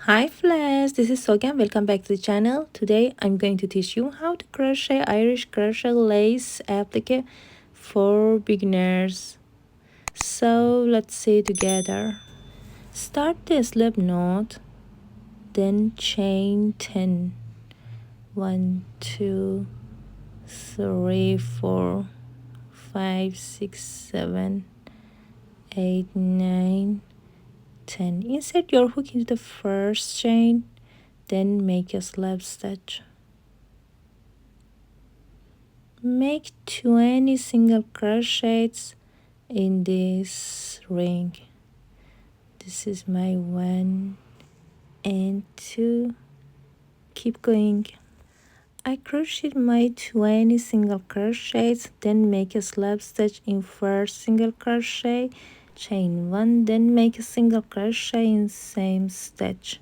Hi friends, this is Sogan. Welcome back to the channel. Today I'm going to teach you how to crochet Irish crochet lace applique for beginners. So let's see together. Start the slip knot, then chain 10. 1, 2, 3, 4, 5, 6, 7, 8, 9, 10. Insert your hook into the first chain, then make a slip stitch. Make 20 single crochets in this ring. This is my 1 and 2. Keep going. I crocheted my 20 single crochets, then make a slip stitch in first single crochet, chain 1, then make a single crochet in same stitch.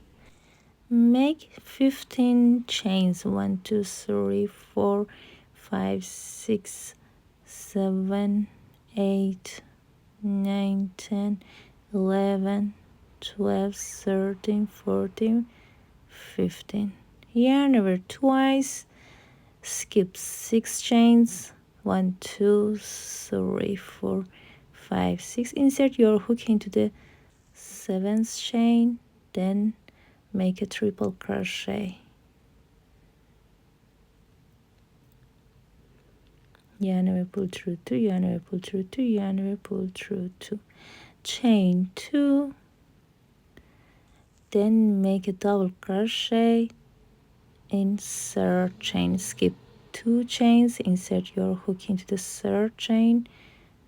Make 15 chains, 1, 2, 3, 4, 5, 6, 7, 8, 9, 10, 11, 12, 13, 14, 15. Yarn over twice, skip 6 chains, 1, 2, 3, 4, 5, 6. Insert your hook into the 7th chain, then make a triple crochet. Yarn over, pull through 2, yarn over, pull through 2, yarn over, pull through 2, chain 2, then make a double crochet in third chain. Skip 2 chains, insert your hook into the third chain,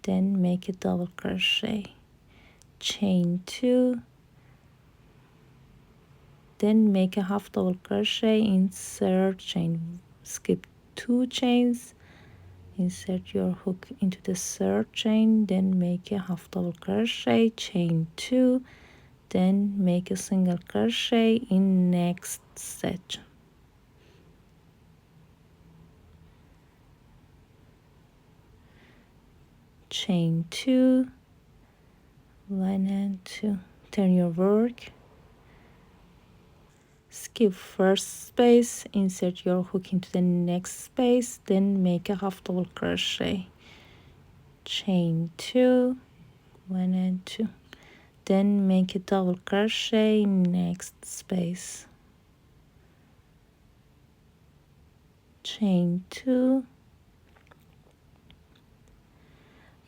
then make a double crochet, chain 2, then make a half double crochet in third chain. Skip 2 chains, insert your hook into the third chain, then make a half double crochet, chain 2, then make a single crochet in next stitch. Chain 2, 1 and 2. Turn your work, skip first space, insert your hook into the next space, then make a half double crochet, chain 2, 1 and 2, then make a double crochet in next space, chain 2,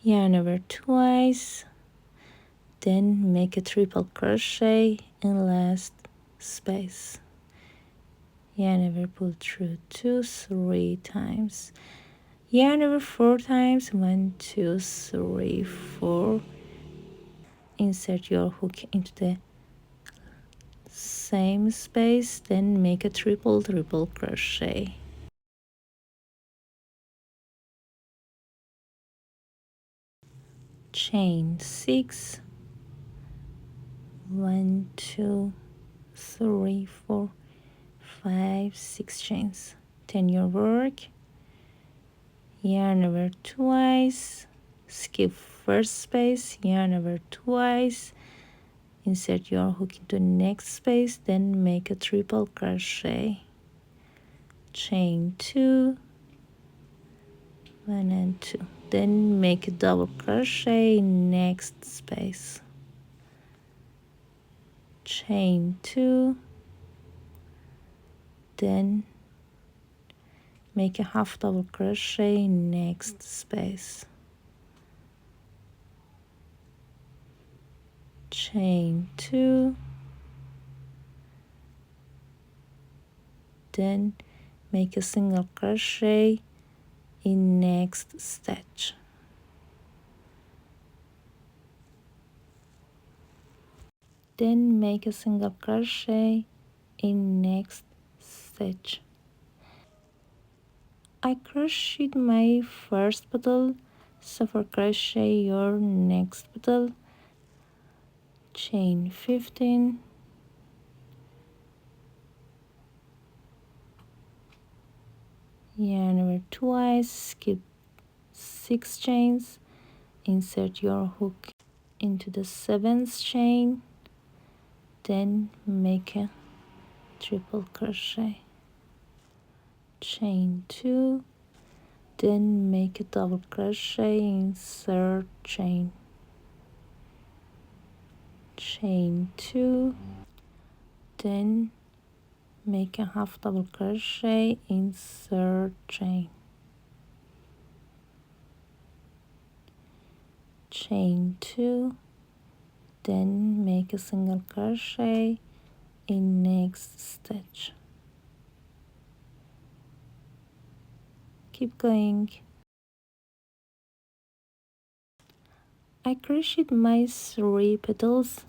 yarn over twice, then make a triple crochet in last space, yarn over, pull through 2, 3 times, yarn over 4 times, 1, 2, 3, 4, insert your hook into the same space, then make a triple crochet, chain 6, 1, 2, 3, 4, 5, 6 chains. Turn your work, yarn over twice, skip first space, yarn over twice, insert your hook into the next space, then make a triple crochet, chain 2, 1 and 2, then make a double crochet in next space, chain 2, then make a half double crochet in next space, chain 2, then make a single crochet in next stitch, then make a single crochet in next stitch. I crocheted my first petal, so for crochet your next petal, chain 15, yarn over twice, skip 6 chains, insert your hook into the 7th chain, then make a triple crochet, chain 2, then make a double crochet in third chain, chain 2, then make a half double crochet in third chain, chain 2, then make a single crochet in next stitch. Keep going. I crocheted my 3 petals,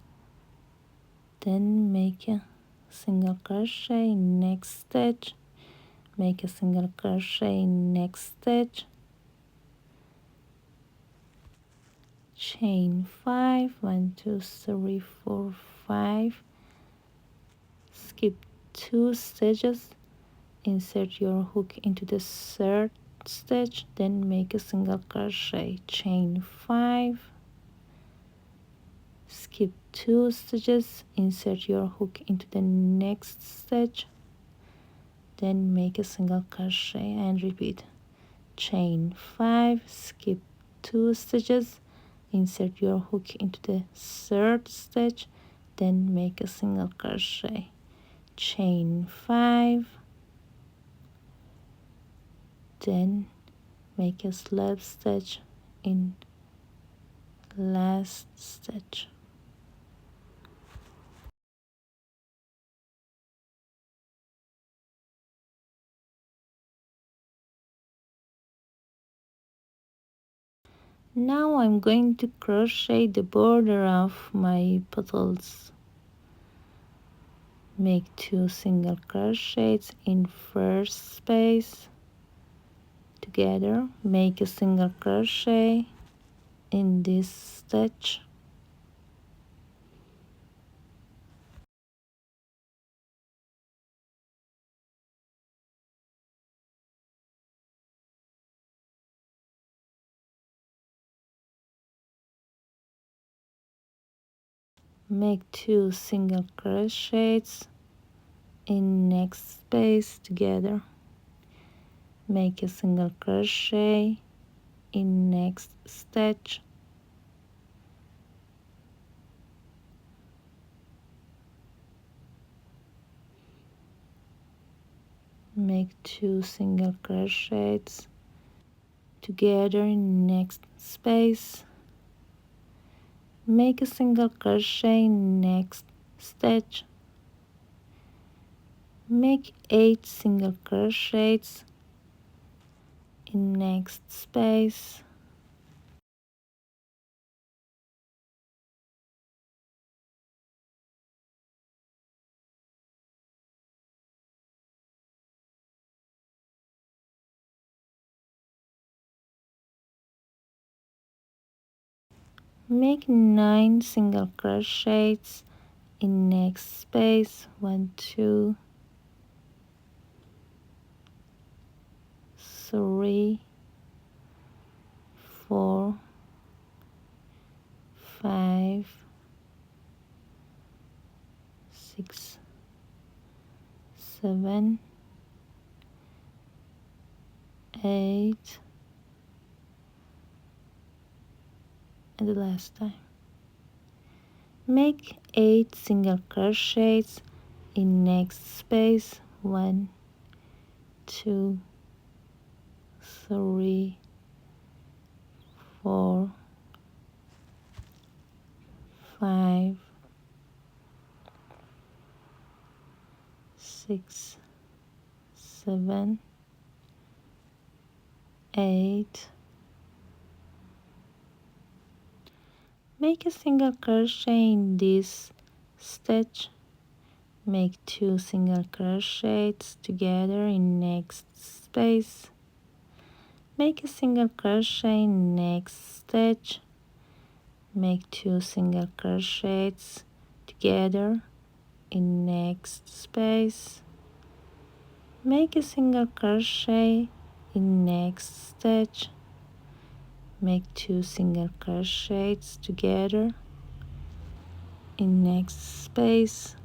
then make a single crochet in next stitch, make a single crochet in next stitch, chain 5, 1 2 3 4 5, skip 2 stitches, insert your hook into the third stitch, then make a single crochet, chain 5, skip 2 stitches, insert your hook into the next stitch, then make a single crochet and repeat, chain 5, skip 2 stitches, insert your hook into the third stitch, then make a single crochet, chain 5, then make a slip stitch in last stitch. Now I'm going to crochet the border of my petals. Make 2 single crochets in first space together, make a single crochet in this stitch, make 2 single crochets in next space together, make a single crochet in next stitch, make 2 single crochets together in next space, make a single crochet in next stitch, make 8 single crochets in next space, make 9 single crochets in next space, 1 2 3 4 5 6 7 8, and the last time. Make 8 single crochets in next space, 1 2 3 4 5 6 7 8. Make a single crochet in this stitch, make 2 single crochets together in next space, make a single crochet in next stitch, make 2 single crochets together in next space, make a single crochet in next stitch, make 2 single crochets together in next space,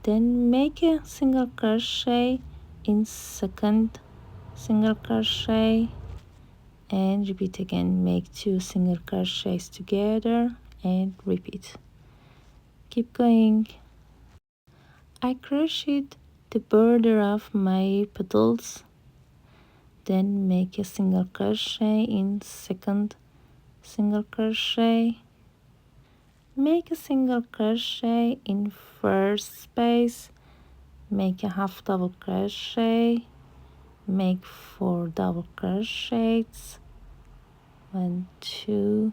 then make a single crochet in second single crochet and repeat again. Make 2 single crochets together and repeat. Keep going. I crocheted the border of my petals, then make a single crochet in second single crochet, make a single crochet in first space, make a half double crochet, make 4 double crochets, 1 2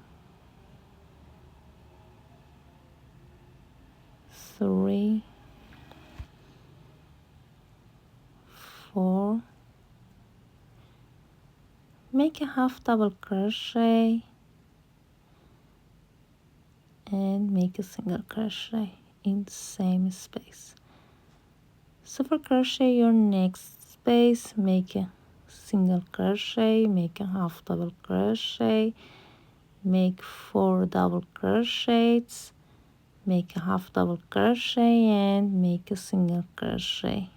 3 4, make a half double crochet and make a single crochet in the same space. So for crochet your next space, make a single crochet, make a half double crochet, make 4 double crochets, make a half double crochet and make a single crochet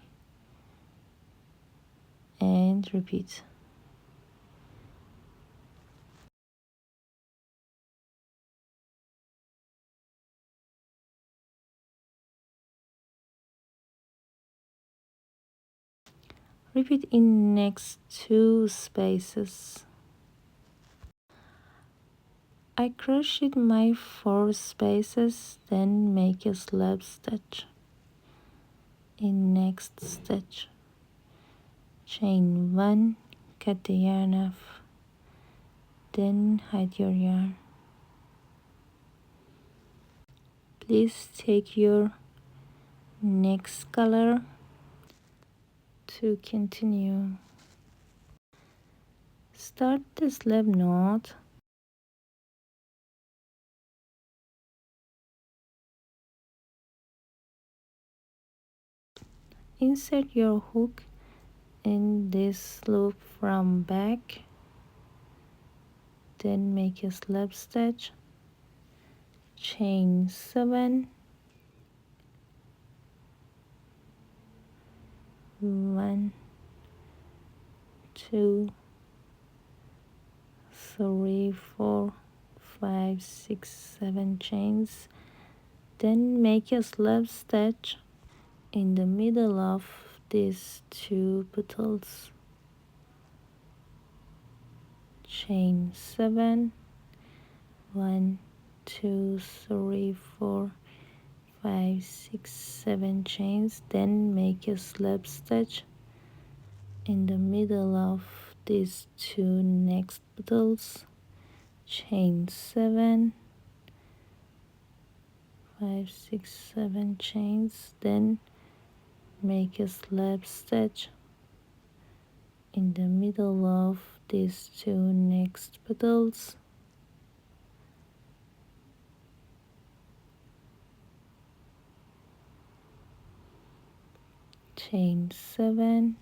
and repeat. Repeat in next 2 spaces. I crocheted my 4 spaces, then make a slip stitch in next stitch. Chain 1, cut the yarn off, then hide your yarn. Please take your next color to continue. Start the slip knot. Insert your hook in this loop from back, then make a slip stitch, chain 7, 1 2 3 4 5 6 7 chains, then make a slip stitch in the middle of these 2 petals. Chain 7, 1 2 3 4 5 6 7 chains, then make a slip stitch in the middle of these 2 next petals. Chain 7, 5 6 7 chains, then make a slip stitch in the middle of these 2 next petals. Chain 7,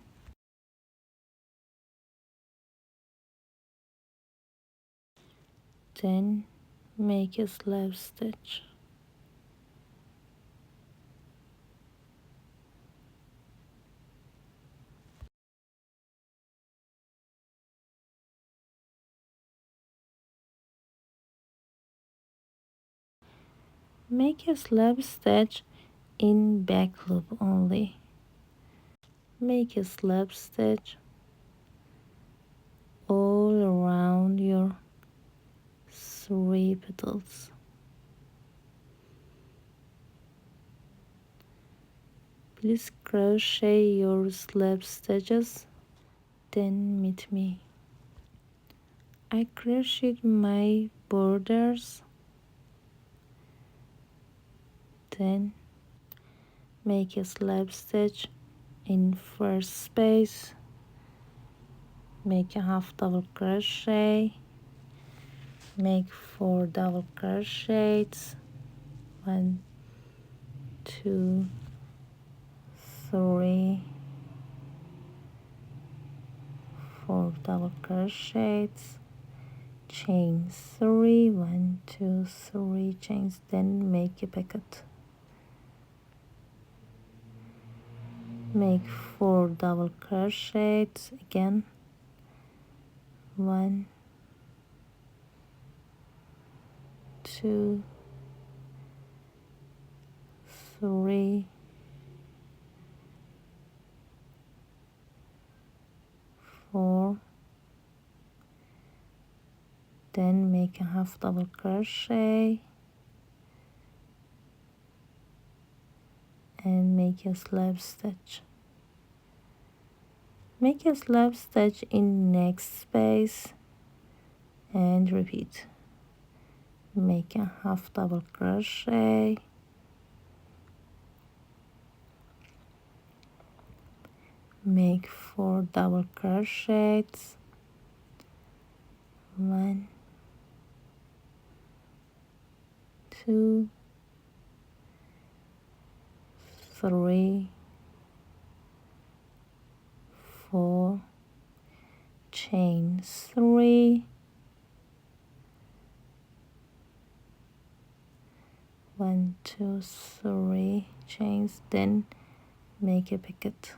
then make a slip stitch. Make a slip stitch in back loop only. Make a slip stitch all around your 3 petals. Please crochet your slip stitches, then meet me. I crocheted my borders, then make a slip stitch in first space, make a half double crochet, make 4 double crochets, 1 2 3 4 double crochets, chain 3, 1 2 3 chains, then make a pocket. Make 4 double crochets again. 1 2 3 4, then make a half double crochet and make a slab stitch. Make a slab stitch in next space and repeat. Make a half double crochet, make 4 double crochets, 1 2 3 4, chain 3, 1 2 3 chains, then make a pocket.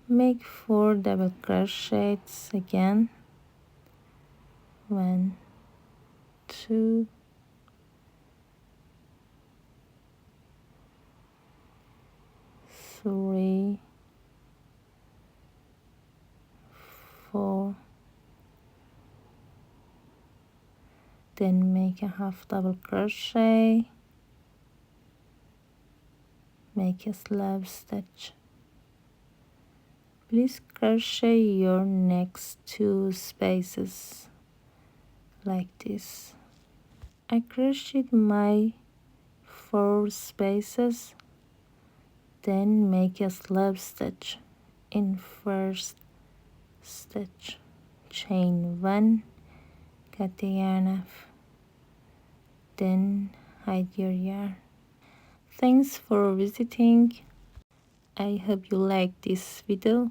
Make 4 double crochets again. 1 2 3 4, then make a half double crochet, make a slab stitch. Please crochet your next 2 spaces like this. I crocheted my 4 spaces, then make a slab stitch in first stitch, chain 1, cut the yarn off, then hide your yarn. Thanks for visiting. I hope you liked this video.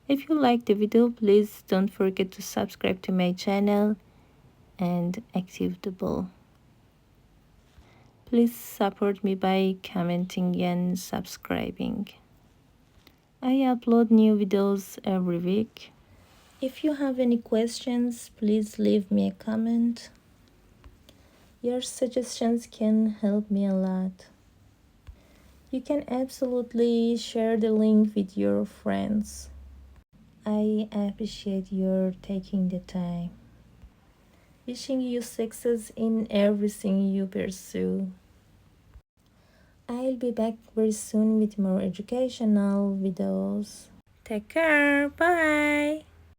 If you liked the video, please don't forget to subscribe to my channel and active the bell. Please support me by commenting and subscribing. I upload new videos every week. If you have any questions, please leave me a comment. Your suggestions can help me a lot. You can absolutely share the link with your friends. I appreciate your taking the time. Wishing you success in everything you pursue. I'll be back very soon with more educational videos. Take care. Bye.